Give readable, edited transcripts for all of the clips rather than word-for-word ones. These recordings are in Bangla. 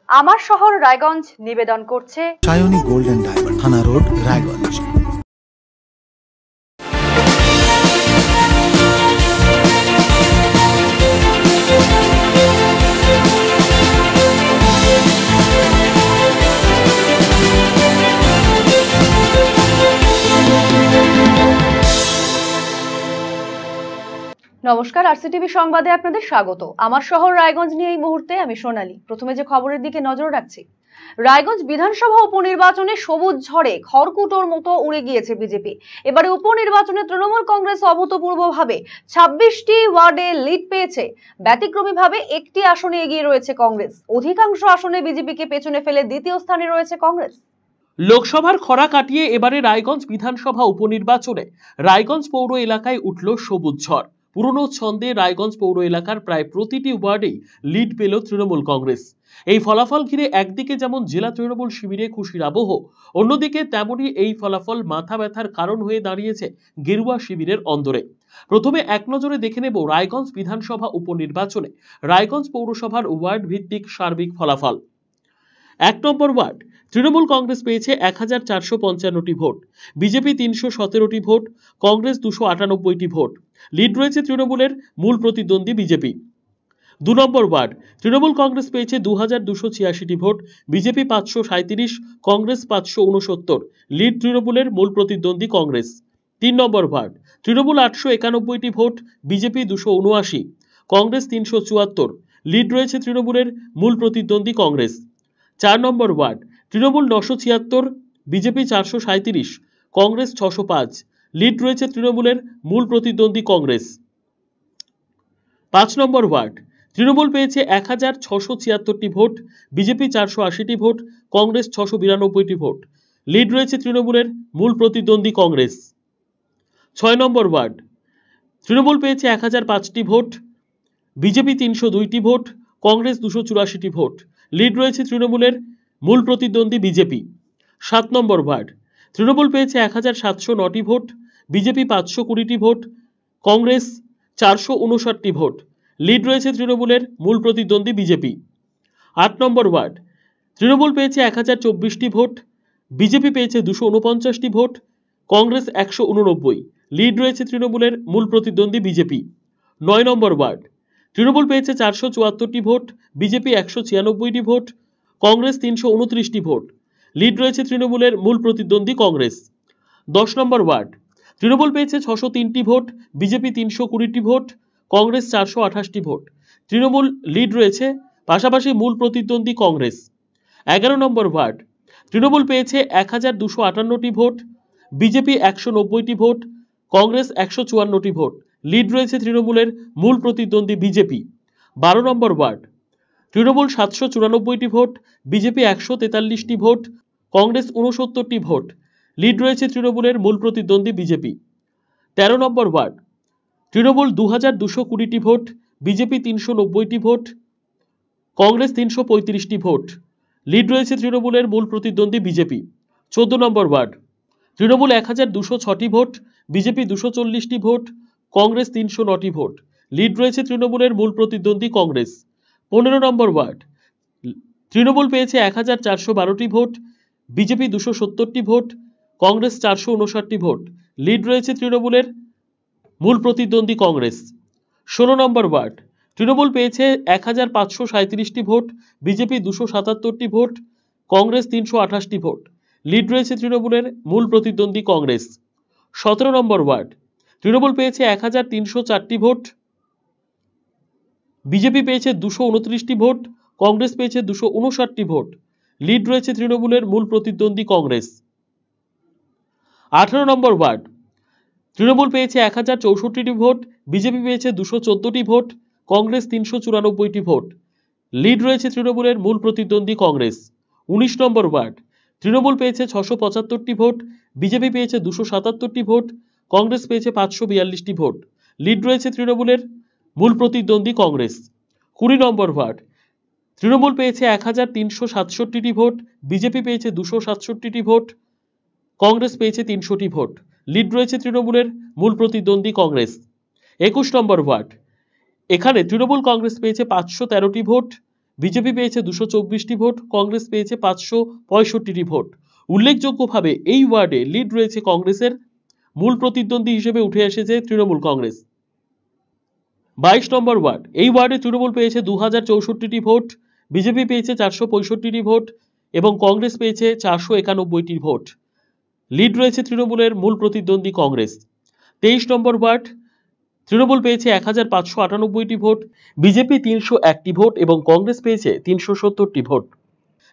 আমার শহর রায়গঞ্জ নিবেদন করছে সায়নী গোল্ড এন্ড ডায়মন্ড, থানা রোড, রায়গঞ্জ। নমস্কার, আরসিটিভি সংবাদে আপনাদের স্বাগত। আমার শহর রায়গঞ্জ নিয়ে এই মুহূর্তে আমি সোনালী। প্রথমে যে খবরের দিকে নজর রাখছি, রায়গঞ্জ বিধানসভা উপনির্বাচনে সবুজ ঝড়ে খড়কুটোর মতো উড়ে গিয়েছে বিজেপি। এবারে উপনির্বাচনে তৃণমূল কংগ্রেস অভূতপূর্বভাবে 26টি ওয়ার্ডে লিড পেয়েছে। ব্যতিক্রমীভাবে একটি আসনে এগিয়ে রয়েছে কংগ্রেস। অধিকাংশ আসনে বিজেপিকে পেছনে ফেলে দ্বিতীয় স্থানে রয়েছে কংগ্রেস। লোকসভার খরা কাটিয়ে এবারে রায়গঞ্জ বিধানসভা উপনির্বাচনে রায়গঞ্জ পৌর এলাকায় উঠল সবুজ ঝড়। পুরনো ছন্দে রায়গঞ্জ পৌর এলাকার প্রায় প্রতিটি ওয়ার্ডেই লিড পেল তৃণমূল কংগ্রেস। এই ফলাফল ঘিরে একদিকে যেমন জেলা তৃণমূল শিবিরে খুশির আবহ, অন্যদিকে তেমনই এই ফলাফল মাথা ব্যথার কারণ হয়ে দাঁড়িয়েছে গেরুয়া শিবিরের অন্দরে। প্রথমে এক নজরে দেখে নেব রায়গঞ্জ বিধানসভা উপনির্বাচনে রায়গঞ্জ পৌরসভার ওয়ার্ড ভিত্তিক সার্বিক ফলাফল। 1 নম্বর ওয়ার্ড তৃণমূল কংগ্রেস পেয়েছে 1455টি ভোট, বিজেপি 317টি ভোট, কংগ্রেস 298টি ভোট। লিড রয়েছে তৃণমূলের মূল প্রতিদ্বন্দ্বী BJP. 2 number ward Trinamool Congress পেয়েছে 2286টি ভোট, বিজেপি 537, কংগ্রেস 569। লিড তৃণমূলের মূল প্রতিদ্বন্দ্বী কংগ্রেস। 3 নম্বর ওয়ার্ড তৃণমূল 891টি ভোট, বিজেপি 279, কংগ্রেস 374। লিড রয়েছে তৃণমূলের মূল প্রতিদ্বন্দ্বী Congress. 4 number ward Trinamool 976, BJP 437, Congress 605। Lead রয়েছে তৃণমূলের মূল প্রতিদ্বন্দ্বী কংগ্রেস। 5 নম্বর ওয়ার্ড তৃণমূল পেয়েছে 1676টি ভোট, বিজেপি 480টি ভোট, কংগ্রেস 692টি ভোট। লিড রয়েছে তৃণমূলের মূল প্রতিদ্বন্দ্বী কংগ্রেস। 6 নম্বর ওয়ার্ড তৃণমূল পেয়েছে 1005টি ভোট, বিজেপি 302টি ভোট, কংগ্রেস 284টি ভোট। লিড রয়েছে তৃণমূলের মূল প্রতিদ্বন্দ্বী বিজেপি। 7 নম্বর ওয়ার্ড তৃণমূল পেয়েছে 1709টি ভোট, বিজেপি 520টি ভোট, কংগ্রেস 459টি ভোট। লিড রয়েছে তৃণমূলের মূল প্রতিদ্বন্দ্বী বিজেপি। 8 নম্বর ওয়ার্ড তৃণমূল পেয়েছে 1024টি ভোট, বিজেপি পেয়েছে 249টি ভোট, কংগ্রেস 189। লিড রয়েছে তৃণমূলের মূল প্রতিদ্বন্দ্বী বিজেপি। 9 নম্বর ওয়ার্ড তৃণমূল পেয়েছে 474টি ভোট, বিজেপি 196টি ভোট, কংগ্রেস 329টি ভোট। লিড রয়েছে তৃণমূলের মূল প্রতিদ্বন্দ্বী কংগ্রেস। 10 নম্বর ওয়ার্ড তৃণমূল পেয়েছে 603টি ভোট, বিজেপি 320টি ভোট, কংগ্রেস 428টি ভোট। তৃণমূল লিড রয়েছে, পাশাপাশি মূল প্রতিদ্বন্দ্বী কংগ্রেস। 11 নম্বর ওয়ার্ড তৃণমূল পেয়েছে 1258টি ভোট, বিজেপি 190টি ভোট, কংগ্রেস 154টি ভোট। লিড রয়েছে তৃণমূলের মূল প্রতিদ্বন্দ্বী বিজেপি। 12 নম্বর ওয়ার্ড তৃণমূল 794টি ভোট, বিজেপি 143টি ভোট, কংগ্রেস 69টি ভোট। লিড রয়েছে তৃণমূলের মূল প্রতিদ্বন্দ্বী বিজেপি। 13 নম্বর ওয়ার্ড তৃণমূল 2220টি ভোট, বিজেপি 390টি ভোট, কংগ্রেস 335টি ভোট। লিড রয়েছে তৃণমূলের মূল প্রতিদ্বন্দ্বী বিজেপি। 14 নম্বর ওয়ার্ড তৃণমূল 1206টি ভোট, বিজেপি 240টি ভোট, কংগ্রেস 309টি ভোট। লিড রয়েছে তৃণমূলের মূল প্রতিদ্বন্দ্বী কংগ্রেস। 15 নম্বর ওয়ার্ড তৃণমূল পেয়েছে 1412টি ভোট, বিজেপি 270টি ভোট, কংগ্রেস 459টি ভোট। লিড রয়েছে তৃণমূলের মূল প্রতিদ্বন্দ্বী কংগ্রেস। 16 নম্বর ওয়ার্ড তৃণমূল পেয়েছে 1537টি ভোট, বিজেপি 277টি ভোট, কংগ্রেস 328টি ভোট। লিড রয়েছে তৃণমূলের মূল প্রতিদ্বন্দ্বী কংগ্রেস। 17 নম্বর ওয়ার্ড তৃণমূল পেয়েছে 1304টি ভোট, বিজেপি পেয়েছে 229টি ভোট, কংগ্রেস পেয়েছে 259টি ভোট। লিড রয়েছে তৃণমূলের মূল প্রতিদ্বন্দ্বী কংগ্রেস। 18 নম্বর ওয়ার্ড তৃণমূল পেয়েছে 1064টি ভোট, বিজেপি পেয়েছে 214টি ভোট, কংগ্রেস 394টি ভোট। লিড রয়েছে তৃণমূলের মূল প্রতিদ্বন্দ্বী কংগ্রেস। 19 নম্বর ওয়ার্ড তৃণমূল পেয়েছে 675টি ভোট, বিজেপি পেয়েছে 277টি ভোট, কংগ্রেস পেয়েছে 542টি ভোট। লিড রয়েছে তৃণমূলের মূল প্রতিদ্বন্দ্বী কংগ্রেস। 20 নম্বর ওয়ার্ড তৃণমূল পেয়েছে 1367টি ভোট, বিজেপি পেয়েছে 267টি ভোট, কংগ্রেস পেয়েছে 300টি ভোট। লিড রয়েছে তৃণমূলের মূল প্রতিদ্বন্দ্বী কংগ্রেস। 21 নম্বর ওয়ার্ড এখানে তৃণমূল কংগ্রেস পেয়েছে 513টি ভোট, বিজেপি পেয়েছে 224টি ভোট, কংগ্রেস পেয়েছে 565টি ভোট। উল্লেখযোগ্যভাবে এই ওয়ার্ডে লিড রয়েছে কংগ্রেসের। মূল প্রতিদ্বন্দ্বী হিসেবে উঠে এসেছে তৃণমূল কংগ্রেস। 22 নম্বর ওয়ার্ড, এই ওয়ার্ডে তৃণমূল পেয়েছে 2064টি ভোট, বিজেপি পেয়েছে 465টি ভোট এবং কংগ্রেস পেয়েছে 491টি ভোট। লিড রয়েছে তৃণমূলের, মূল প্রতিদ্বন্দ্বী কংগ্রেস। 23 নম্বর ওয়ার্ড, তৃণমূল পেয়েছে 1598টি ভোট, বিজেপি 301টি ভোট এবং কংগ্রেস পেয়েছে 370টি ভোট।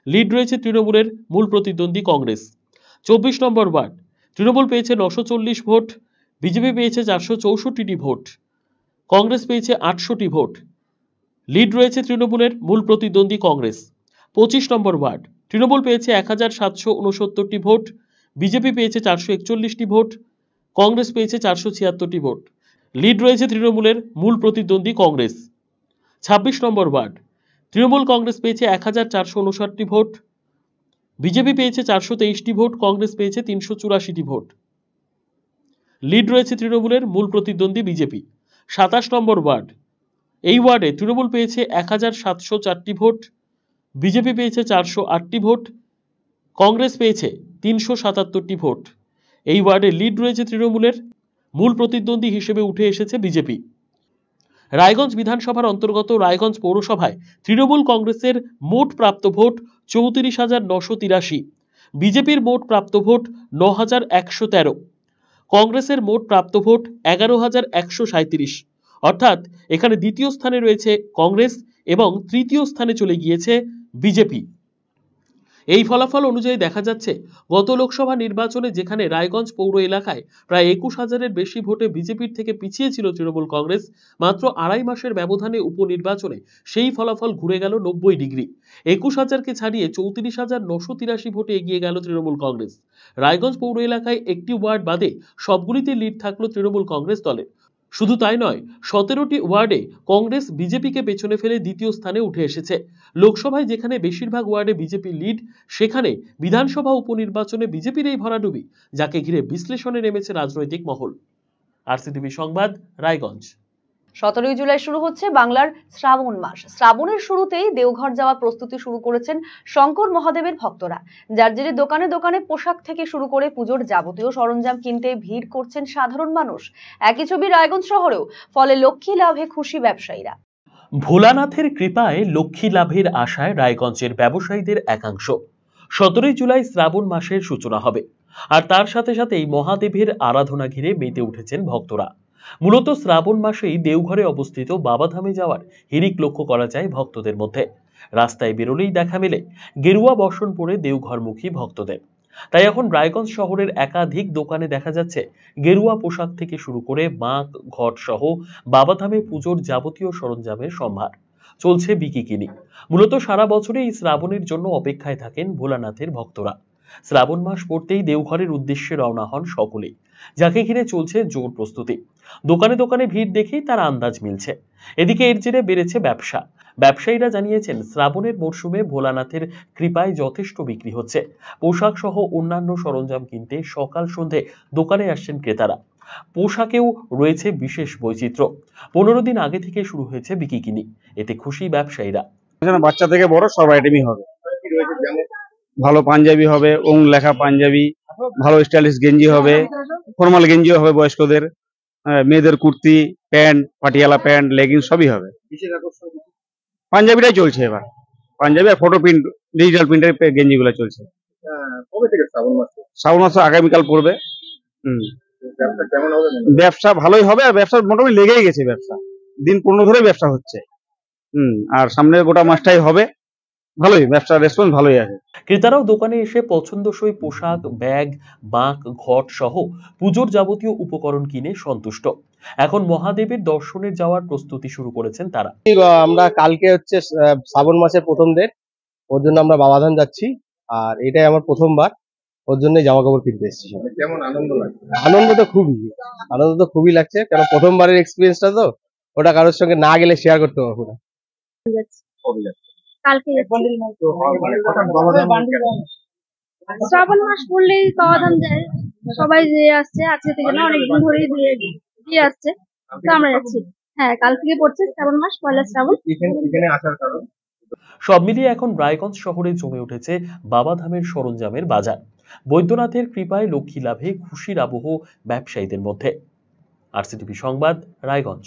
লিড রয়েছে তৃণমূলের, মূল প্রতিদ্বন্দ্বী কংগ্রেস। 24 নম্বর ওয়ার্ড, তৃণমূল পেয়েছে 940 ভোট, বিজেপি পেয়েছে 464টি ভোট, কংগ্রেস পেয়েছে 800টি ভোট। লিড রয়েছে তৃণমূলের, মূল প্রতিদ্বন্দ্বী কংগ্রেস। 25 নম্বর ওয়ার্ড, তৃণমূল পেয়েছে 1769টি ভোট, বিজেপি পেয়েছে 441টি ভোট, কংগ্রেস পেয়েছে 476টি ভোট। লিড রয়েছে তৃণমূলের, মূল প্রতিদ্বন্দ্বী কংগ্রেস। 26 নম্বর ওয়ার্ড, তৃণমূল কংগ্রেস পেয়েছে 1459টি ভোট, বিজেপি পেয়েছে 423টি ভোট, কংগ্রেস পেয়েছে 384টি ভোট। লিড রয়েছে তৃণমূলের, মূল প্রতিদ্বন্দ্বী বিজেপি। 27 নম্বর ওয়ার্ড, এই ওয়ার্ডে তৃণমূল পেয়েছে 1704টি ভোট, বিজেপি পেয়েছে 408টি ভোট, কংগ্রেস পেয়েছে 377টি ভোট। এই ওয়ার্ডে লিড রয়েছে তৃণমূলের, মূল প্রতিদ্বন্দ্বী হিসেবে উঠে এসেছে বিজেপি। রায়গঞ্জ বিধানসভার অন্তর্গত রায়গঞ্জ পৌরসভায় তৃণমূল কংগ্রেসের মোট প্রাপ্ত ভোট 34,983, বিজেপির মোট প্রাপ্ত ভোট 9,113, কংগ্রেসের মোট প্রাপ্ত ভোট 11,137। অর্থাৎ এখানে দ্বিতীয় স্থানে রয়েছে কংগ্রেস এবং তৃতীয় স্থানে চলে গিয়েছে বিজেপি। এই ফলাফল অনুযায়ী দেখা যাচ্ছে, গত লোকসভা নির্বাচনে যেখানে রায়গঞ্জ পৌর এলাকায় প্রায় 21,000-এর বেশি ভোটে বিজেপির থেকে পিছিয়ে ছিল তৃণমূল কংগ্রেস, মাত্র 2.5 মাসের ব্যবধানে উপনির্বাচনে সেই ফলাফল ঘুরে গেল 90 ডিগ্রি। 21,000-কে ছাড়িয়ে 34,983 ভোটে এগিয়ে গেল তৃণমূল কংগ্রেস। রায়গঞ্জ পৌর এলাকায় একটি ওয়ার্ড বাদে সবগুলিতে লিড থাকলো তৃণমূল কংগ্রেস দলের। শুধু তাই নয়, 17টি ওয়ার্ডে কংগ্রেস বিজেপিকে পেছনে ফেলে দ্বিতীয় স্থানে উঠে এসেছে। লোকসভায় যেখানে বেশিরভাগ ওয়ার্ডে বিজেপি লিড, সেখানে বিধানসভা উপনির্বাচনে বিজেপির এই ভরাডুবি, যাকে ঘিরে বিশ্লেষণে নেমেছে রাজনৈতিক মহল। আরসিটিভি সংবাদ, রায়গঞ্জ। 17 জুলাই শুরু হচ্ছে বাংলার শ্রাবণ মাস। শ্রাবণের শুরুতেই দেওঘর যাওয়ার প্রস্তুতি শুরু করেছেন শঙ্কর মহাদেবের ভক্তরা। যার জেরে দোকানে দোকানে পোশাক থেকে শুরু করে পুজোর যাবতীয় সরঞ্জাম কিনতে ভিড় করছেন সাধারণ মানুষ। একই ছবি রায়গঞ্জ শহরেও, ফলে লক্ষ্মী লাভে খুশি ব্যবসায়ীরা। ভোলানাথের কৃপায় লক্ষ্মী লাভের আশায় রায়গঞ্জের ব্যবসায়ীদের একাংশ। 17 জুলাই শ্রাবণ মাসের সূচনা হবে, আর তার সাথে সাথেই মহাদেবের আরাধনা ঘিরে মেতে উঠেছেন ভক্তরা। মূলত শ্রাবণ মাসেই দেওঘরে অবস্থিত বাবাধামে যাওয়ার হিড়িক লক্ষ্য করা যায় ভক্তদের মধ্যে। রাস্তায় বেরোলেই দেখা মেলে গেরুয়া বসন পরে দেওঘরমুখী ভক্তদের। তাই এখন রায়গঞ্জ শহরের একাধিক দোকানে দেখা যাচ্ছে গেরুয়া পোশাক থেকে শুরু করে বাঁক, ঘট সহ বাবাধামে পুজোর যাবতীয় সরঞ্জামের সম্ভার। চলছে বিকিকিনি। মূলত সারা বছরে এই শ্রাবণের জন্য অপেক্ষায় থাকেন ভোলানাথের ভক্তরা। শ্রাবণ মাস পড়তেই দেওঘরের উদ্দেশ্যে রওনা হন সকলেই, যাকে ঘিরে চলছে জোর প্রস্তুতি। দোকানে দোকানে ভিড় দেখেই তার আন্দাজ মিলছে। এদিকে এর জেরে বেড়েছে ব্যবসা। ব্যবসায়ীরা জানিয়েছেন, শ্রাবণের মরশুমে ভোলানাথের কৃপায় যথেষ্ট বিক্রি হচ্ছে। পোশাক সহ অন্যান্য সরঞ্জাম কিনতে সকাল সন্ধে দোকানে আসছেন ক্রেতারা। পোশাকেও রয়েছে বিশেষ বৈচিত্র্য। 15 দিন আগে থেকে শুরু হয়েছে বিকিকিনি। এতে খুশি ব্যবসায়ীরা। এখানে বাচ্চা থেকে বড় সব আইটেমই হবে। ভালো পাঞ্জাবি হবে, ওং লেখা পাঞ্জাবি, ভালো স্টাইলিশ গেঞ্জি হবে, ফর্মাল গেঞ্জিও হবে বয়স্কদের, মেয়েদের kurti, pant, Patiala pant, leggings সবই হবে। পাঞ্জাবিটাই চলছে এবার, পাঞ্জাবি আর ফটো প্রিন্ট, ডিজিটাল প্রিন্টের গেঞ্জিগুলো চলছে। কবে থেকে শ্রাবণ মাস? শ্রাবণ মাস আগামীকাল পড়বে। ব্যবসা কেমন হবে? ব্যবসা ভালোই হবে, আর ব্যবসা মোটামুটি লেগেই গেছে। ব্যবসা দিন 15 ধরে ব্যবসা হচ্ছে। আর সামনে গোটা মাসটাই হবে, ভালোই ব্যবসার রেসপন্স ভালোই আছে। ক্রেতারাও দোকানে এসে পছন্দসই পোশাক, ব্যাগ, বাঁক, ঘট সহ পুজোর যাবতীয় উপকরণ কিনে সন্তুষ্ট। এখন মহাদেবের দর্শনের যাওয়ার প্রস্তুতি শুরু করেছেন তারা। আমরা কালকে হচ্ছে শ্রাবণ মাসের প্রথম ডেট, ওর জন্য আমরা বাবাধাম যাচ্ছি, আর এটাই আমার প্রথমবার, ওর জন্য জামা কাপড় কিনতে এসেছি। কেমন আনন্দ লাগছে? আনন্দ তো খুবই লাগছে, কারণ প্রথমবারের এক্সপিরিয়েন্সটা তো, ওটা কারোর সঙ্গে না গেলে শেয়ার করতে পারবো না। কালকে তো মানে হঠাৎ বাবাধাম শ্রাবণ মাস পড়লেই বাবাধাম যায়, সবাই দিয়ে আসছে আজকে থেকে না, অনেকদিন ধরেই দিয়ে আসছে, তো আমরা যাচ্ছি। হ্যাঁ, কাল থেকে পড়ছে শ্রাবণ মাস, পয়লা শ্রাবণ। এখানে আসার কারণ? সব মিলিয়ে এখন রায়গঞ্জ শহরে জমে উঠেছে বাবাধামের সরঞ্জামের বাজার। বৈদ্যনাথের কৃপায় লক্ষ্মী লাভে খুশির আবহ ব্যবসায়ীদের মধ্যে। আরসিটিভি সংবাদ, রায়গঞ্জ।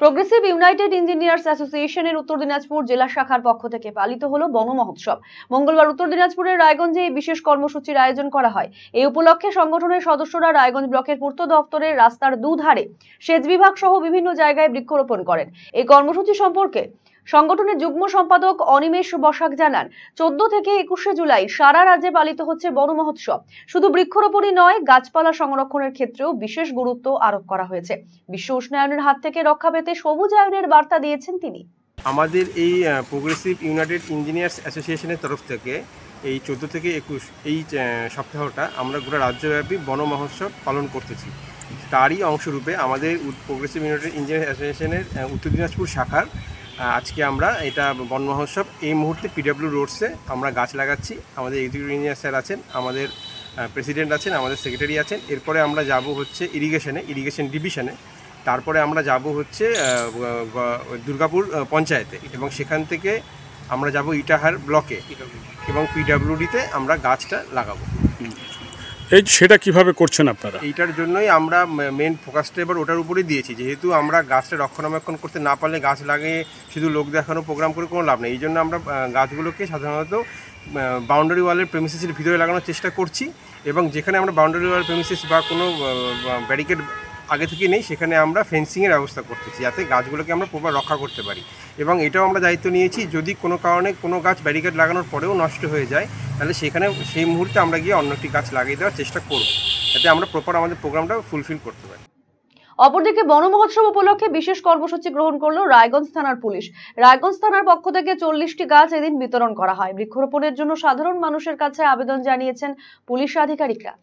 প্রোগ্রেসিভ ইউনাইটেড ইঞ্জিনিয়ার্স অ্যাসোসিয়েশনের উত্তর দিনাজপুর জেলা শাখার পক্ষ থেকে পালিত হলো বন মহোৎসব। মঙ্গলবার উত্তর দিনাজপুরের রায়গঞ্জে এই বিশেষ কর্মসূচির আয়োজন করা হয়। এই উপলক্ষে সংগঠনের সদস্যরা রায়গঞ্জ ব্লকের পূর্ত দপ্তরের রাস্তার দুধারে সেচ বিভাগ সহ বিভিন্ন জায়গায় বৃক্ষরোপণ করেন। এই কর্মসূচি সম্পর্কে সংগঠনের যুগ্ম সম্পাদক অনিমেষ বসাক জানান, 14 থেকে 21 জুলাই সারা রাজ্যে পালিত হচ্ছে বন মহোৎসব। শুধু বৃক্ষরোপণই নয়, গাছপালা সংরক্ষণের ক্ষেত্রেও বিশেষ গুরুত্ব আরোপ করা হয়েছে। বিশ্ব উষ্ণায়নের হাত থেকে রক্ষা পেতে সবুজায়নের বার্তা দিয়েছেন তিনি। আমাদের এই প্রোগ্রেসিভ ইউনাইটেড ইঞ্জিনিয়ার্স অ্যাসোসিয়েশনের তরফ থেকে এই 14 থেকে 21 এই সপ্তাহটা আমরা গোটা রাজ্যব্যাপী বন মহোৎসব পালন করতেছি। তারই অংশরূপে আমাদের প্রোগ্রেসিভ ইউনাইটেড ইঞ্জিনিয়ার্স অ্যাসোসিয়েশনের উত্তর দিনাজপুর শাখার আজকে আমরা এটা বন মহোৎসব এই মুহূর্তে পিডব্লিউ রোডসে আমরা গাছ লাগাচ্ছি। আমাদের এক্সিকিউটিভ ইঞ্জিনিয়ার স্যার আছেন, আমাদের প্রেসিডেন্ট আছেন, আমাদের সেক্রেটারি আছেন। এরপরে আমরা যাব হচ্ছে ইরিগেশন ডিভিশনে, তারপরে আমরা যাব হচ্ছে দুর্গাপুর পঞ্চায়েতে, এবং সেখান থেকে আমরা যাব ইটাহার ব্লকে এবং পিডব্লিউডিতে আমরা গাছটা লাগাবো। সেটা কিভাবে করছেন আপনারা? এইটার জন্যই আমরা মেন ফোকাসটা এবার ওটার উপরেই দিয়েছি, যেহেতু আমরা গাছটা রক্ষণাবেক্ষণ করতে না পারলে গাছ লাগিয়ে শুধু লোক দেখানো প্রোগ্রাম করে কোনো লাভ নেই। এই জন্য আমরা গাছগুলোকে সাধারণত বাউন্ডারি ওয়ালের প্রেমিসিসের ভিতরে লাগানোর চেষ্টা করছি, এবং যেখানে আমরা বাউন্ডারি ওয়াল প্রেমিসিস বা কোনো ব্যারিকেড আগে থেকে নেই সেখানে আমরা ফেন্সিংয়ের ব্যবস্থা করতেছি, যাতে গাছগুলোকে আমরা প্রপার রক্ষা করতে পারি। এবং এটাও আমরা দায়িত্ব নিয়েছি, যদি কোনো কারণে কোনো গাছ ব্যারিকেড লাগানোর পরেও নষ্ট হয়ে যায়, তাহলে সেখানে সেই মুহূর্তে আমরা গিয়ে অন্য একটি গাছ লাগিয়ে দেওয়ার চেষ্টা করব, যাতে আমরা প্রপার আমাদের প্রোগ্রামটা ফুলফিল করতে পারি। অপরদিকে বন মহোৎসব উপলক্ষে বিশেষ কর্মসূচি গ্রহণ করলো রায়গঞ্জ থানার পুলিশ। রায়গঞ্জ থানার পক্ষ থেকে 40টি গাছ এদিন বিতরণ করা হয়। বৃক্ষরোপণের জন্য সাধারণ মানুষের কাছে আবেদন জানিয়েছেন পুলিশ আধিকারিকরা।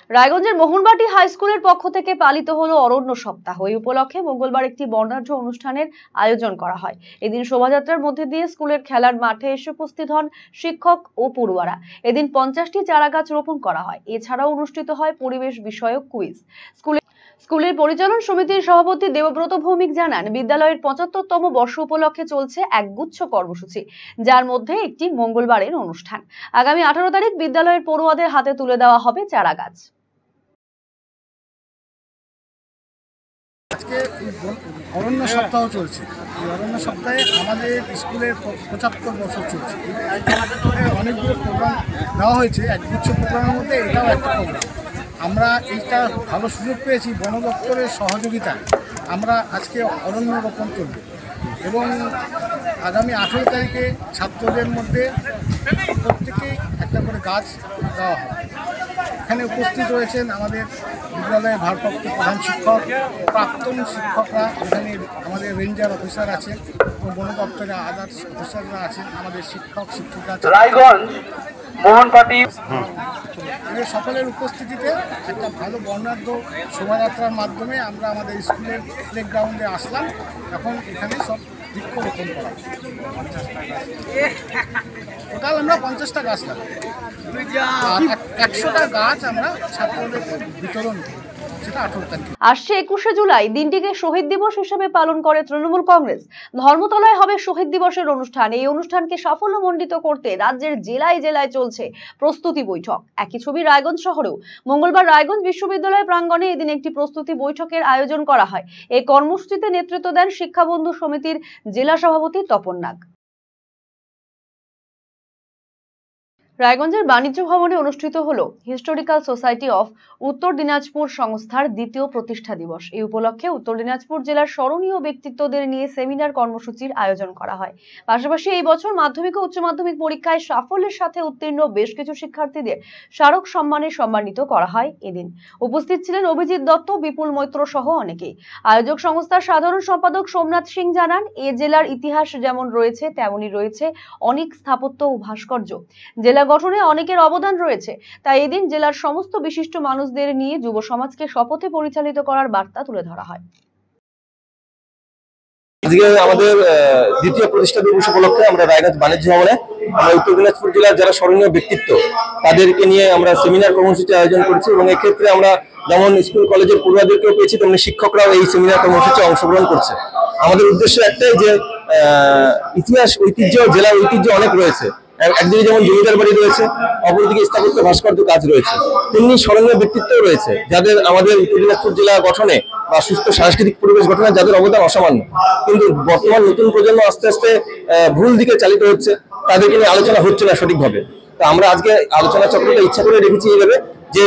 রায়গঞ্জের মোহনবাটি হাই স্কুলের পক্ষ থেকে পালিত হলো অরণ্য সপ্তাহ। এই উপলক্ষে মঙ্গলবার একটি বর্ণাঢ্য অনুষ্ঠানের আয়োজন করা হয়। এদিন শোভাযাত্রার মধ্যে দিয়ে স্কুলের খেলার মাঠে এসে উপস্থিত হন শিক্ষক ও পড়ুয়ারা। এদিন 50টি চারা গাছ রোপণ করা হয়। এছাড়াও অনুষ্ঠিত হয় পরিবেশ বিষয়ক কুইজ। স্কুলের পরিচালন সমিতির সভাপতি দেবব্রত ভৌমিক জানান, বিদ্যালয়ের 75তম বর্ষ উপলক্ষে চলছে একগুচ্ছ কর্মসূচি, যার মধ্যে একটি মঙ্গলবারের অনুষ্ঠান। আগামী 18 তারিখ বিদ্যালয়ের পড়ুয়াদের হাতে তুলে দেওয়া হবে চারা গাছ। আজকে অরণ্য সপ্তাহ চলছে। এই অরণ্য সপ্তাহে আমাদের স্কুলের 75 বছর চলছে। অনেকগুলো প্রোগ্রাম নেওয়া হয়েছে, একগুচ্ছ প্রোগ্রামের মধ্যে এটাও একটা প্রোগ্রাম। আমরা এইটা ভালো সুযোগ পেয়েছি বন দপ্তরের সহযোগিতায়। আমরা আজকে অরণ্য রোপণ করব এবং আগামী 18 তারিখে ছাত্রদের মধ্যে প্রত্যেকেই একটা করে গাছ দেওয়া হবে। এখানে উপস্থিত রয়েছেন আমাদের বিদ্যালয়ের ভারপ্রাপ্ত প্রধান শিক্ষক, প্রাক্তন শিক্ষকরা, এখানে আমাদের রেঞ্জার অফিসার আছেন এবং বন দপ্তরের আদার্স অফিসাররা আছেন, আমাদের শিক্ষক শিক্ষিকা রায়গঞ্জ মোহনবাটি। এদের সকলের উপস্থিতিতে একটা ভালো বর্ণাঢ্য শোভাযাত্রার মাধ্যমে আমরা আমাদের স্কুলের প্লেগ্রাউন্ডে আসলাম। এখন এখানে সব বৃক্ষরোপণ করা, 50টা গাছ টোটাল আমরা 50টা গাছ লাগাই, আর 100টা গাছ আমরা ছাত্রদেরকে বিতরণ করি। আসছে 21শে জুলাই দিনটিকে শহীদ দিবস হিসেবে পালন করে তৃণমূল কংগ্রেস। ধর্মতলায় হবে শহীদ দিবসের অনুষ্ঠান। এই অনুষ্ঠানকে সাফল্যমণ্ডিত করতে রাজ্যের জেলায় জেলায় চলছে প্রস্তুতি বৈঠক। একই ছবি রায়গঞ্জ শহরেও। মঙ্গলবার রায়গঞ্জ বিশ্ববিদ্যালয় প্রাঙ্গণে এদিন একটি প্রস্তুতি বৈঠকের আয়োজন করা হয়। এই কর্মসূচিতে নেতৃত্ব দেন শিক্ষাবন্ধু সমিতির জেলা সভাপতি তপন নাগ। রায়গঞ্জের বাণিজ্য ভবনে অনুষ্ঠিত হলো হিস্টোরিক্যাল সোসাইটি অফ উত্তর দিনাজপুর সংস্থার দ্বিতীয় প্রতিষ্ঠা দিবস। এই উপলক্ষে উত্তর দিনাজপুর জেলার স্মরণীয় ব্যক্তিত্বদের নিয়ে সেমিনার কর্মসূচির আয়োজন করা হয়। পাশাপাশি এই বছর মাধ্যমিক ও উচ্চ মাধ্যমিক পরীক্ষায় সাফল্যের সাথে উত্তীর্ণ বেশ কিছু শিক্ষার্থীদের স্মারক সম্মানে সম্মানিত করা হয়। এদিন উপস্থিত ছিলেন অভিজিৎ দত্ত, বিপুল মৈত্র সহ অনেকেই। আয়োজক সংস্থার সাধারণ সম্পাদক সোমনাথ সিং জানান, এ জেলার ইতিহাস যেমন রয়েছে তেমনই রয়েছে অনেক স্থাপত্য ও ভাস্কর্য। জেলা গঠনে অনেকের অবদান রয়েছে, তাই এদিন জেলার সমস্ত বিশিষ্ট মানুষদের নিয়ে যুব সমাজকে শপথে পরিচালিত করার বার্তা তুলে ধরা হয়। আজকে আমাদের দ্বিতীয় প্রতিষ্ঠা দিবস উপলক্ষে আমরা রায়গঞ্জ বাণিজ্য ভবনে আমরা উত্তর দিনাজপুর জেলার যারা স্মরণীয় ব্যক্তিত্ব তাদেরকে নিয়ে আমরা সেমিনার কর্মসূচি আয়োজন করেছি এবং এক্ষেত্রে আমরা যেমন স্কুল কলেজের পড়ুয়াদেরকেও পেয়েছি তেমনি শিক্ষকরাও এই সেমিনার কর্মসূচি অংশগ্রহণ করছে। আমাদের উদ্দেশ্য একটাই যে ইতিহাস ঐতিহ্য জেলার ঐতিহ্য অনেক রয়েছে, একদিকে যেমন জমিদার বাড়ি রয়েছে, অপরদিকে স্থাপত্য ভাস্কর্য কাজ রয়েছে, তেমনি স্মরণীয় ব্যক্তিত্ব রয়েছে যাদের আমাদের উত্তর দিনাজপুর জেলা গঠনে বা সুস্থ সাংস্কৃতিক পরিবেশ গঠনে যাদের অবদান অসামান্য। কিন্তু বর্তমান নতুন প্রজন্ম আস্তে আস্তে ভুল দিকে চালিত হচ্ছে, তাদেরকে নিয়ে আলোচনা হচ্ছে না সঠিকভাবে। তো আমরা আজকে আলোচনা চক্রটা ইচ্ছা করে রেখেছি এইভাবে যে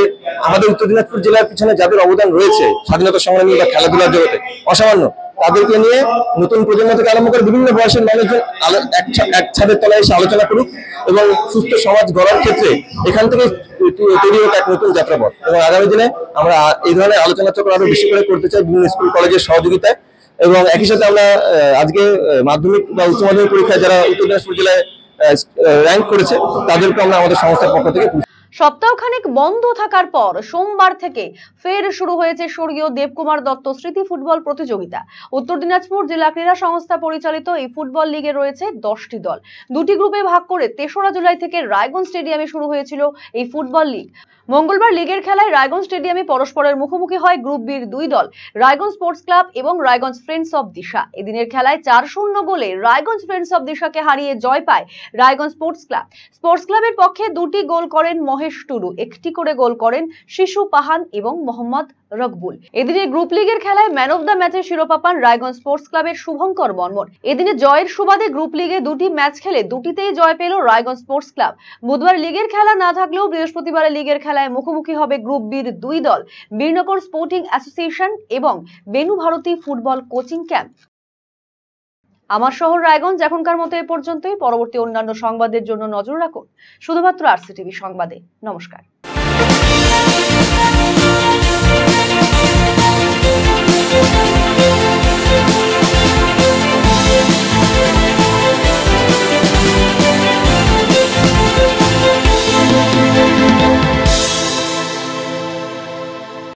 আমাদের উত্তর দিনাজপুর জেলার পিছনে যাদের অবদান রয়েছে স্বাধীনতা সংগ্রামী বা খেলাধুলার জগতে অসামান্য, তাদেরকে নিয়ে নতুন প্রজন্ম থেকে আরম্ভ করে বিভিন্ন বয়সের মানুষজন এক ছাদের তলায় এসে আলোচনা করুক এবং সুস্থ সমাজ গড়ার ক্ষেত্রে এখান থেকে তৈরি হোক এক নতুন যাত্রাপথ। এবং আগামী দিনে আমরা এই ধরনের আলোচনা চক্র আরো বেশি করে করতে চাই বিভিন্ন স্কুল কলেজের সহযোগিতায়। এবং একই সাথে আমরা আজকে মাধ্যমিক বা উচ্চ মাধ্যমিক পরীক্ষায় যারা উত্তর দিনাজপুর জেলায় র্যাঙ্ক করেছে তাদেরকে আমরা আমাদের সংস্থার পক্ষ থেকে সপ্তাহখানেক বন্ধ থাকার পর সোমবার থেকে ফের শুরু হয়েছে স্বর্গীয় দেবকুমার দত্ত স্মৃতি ফুটবল প্রতিযোগিতা। উত্তর দিনাজপুর জেলা ক্রীড়া সংস্থা পরিচালিত এই ফুটবল লিগে রয়েছে 10টি দল। দুটি গ্রুপে ভাগ করে 3রা জুলাই থেকে রায়গঞ্জ স্টেডিয়ামে শুরু হয়েছিল এই ফুটবল লিগ। মঙ্গলবার লিগের খেলায় রায়গঞ্জ স্টেডিয়ামে পরস্পরের মুখোমুখি হয় গ্রুপ বির 2 দল, রায়গঞ্জ স্পোর্টস ক্লাব এবং রায়গঞ্জ ফ্রেন্ডস অফ দিশা। এদিনের খেলায় 4-0 গোলে রায়গঞ্জ ফ্রেন্ডস অফ দিশাকে হারিয়ে জয় পায় রায়গঞ্জ স্পোর্টস ক্লাব। স্পোর্টস ক্লাবের পক্ষে 2টি গোল করেন মহেশ টুডু, 1টি করে গোল করেন শিশু পাহান এবং মোহাম্মদ রকবুল। এদিনের গ্রুপ লিগের খেলায় ম্যান অফ দ্য ম্যাচের শিরোপা পান রায়গঞ্জ স্পোর্টস ক্লাবের শুভঙ্কর বর্মন। এদিনে জয়ের সুবাদে গ্রুপ লিগে 2টি ম্যাচ খেলে 2টিতেই জয় পেল রায়গঞ্জ স্পোর্টস ক্লাব। বুধবার লিগের খেলা না থাকলেও বৃহস্পতিবারের লিগের খেলায় মুখোমুখি হবে গ্রুপ বির 2 দল, বীরনগর স্পোর্টিং অ্যাসোসিয়েশন এবং Benu Bharati football coaching camp. আমার শহর রায়গঞ্জ এখনকার মতো এ পর্যন্তই। পরবর্তী অন্যান্য সংবাদের জন্য নজর রাখুন শুধুমাত্র আরসিটিভি সংবাদে। নমস্কার।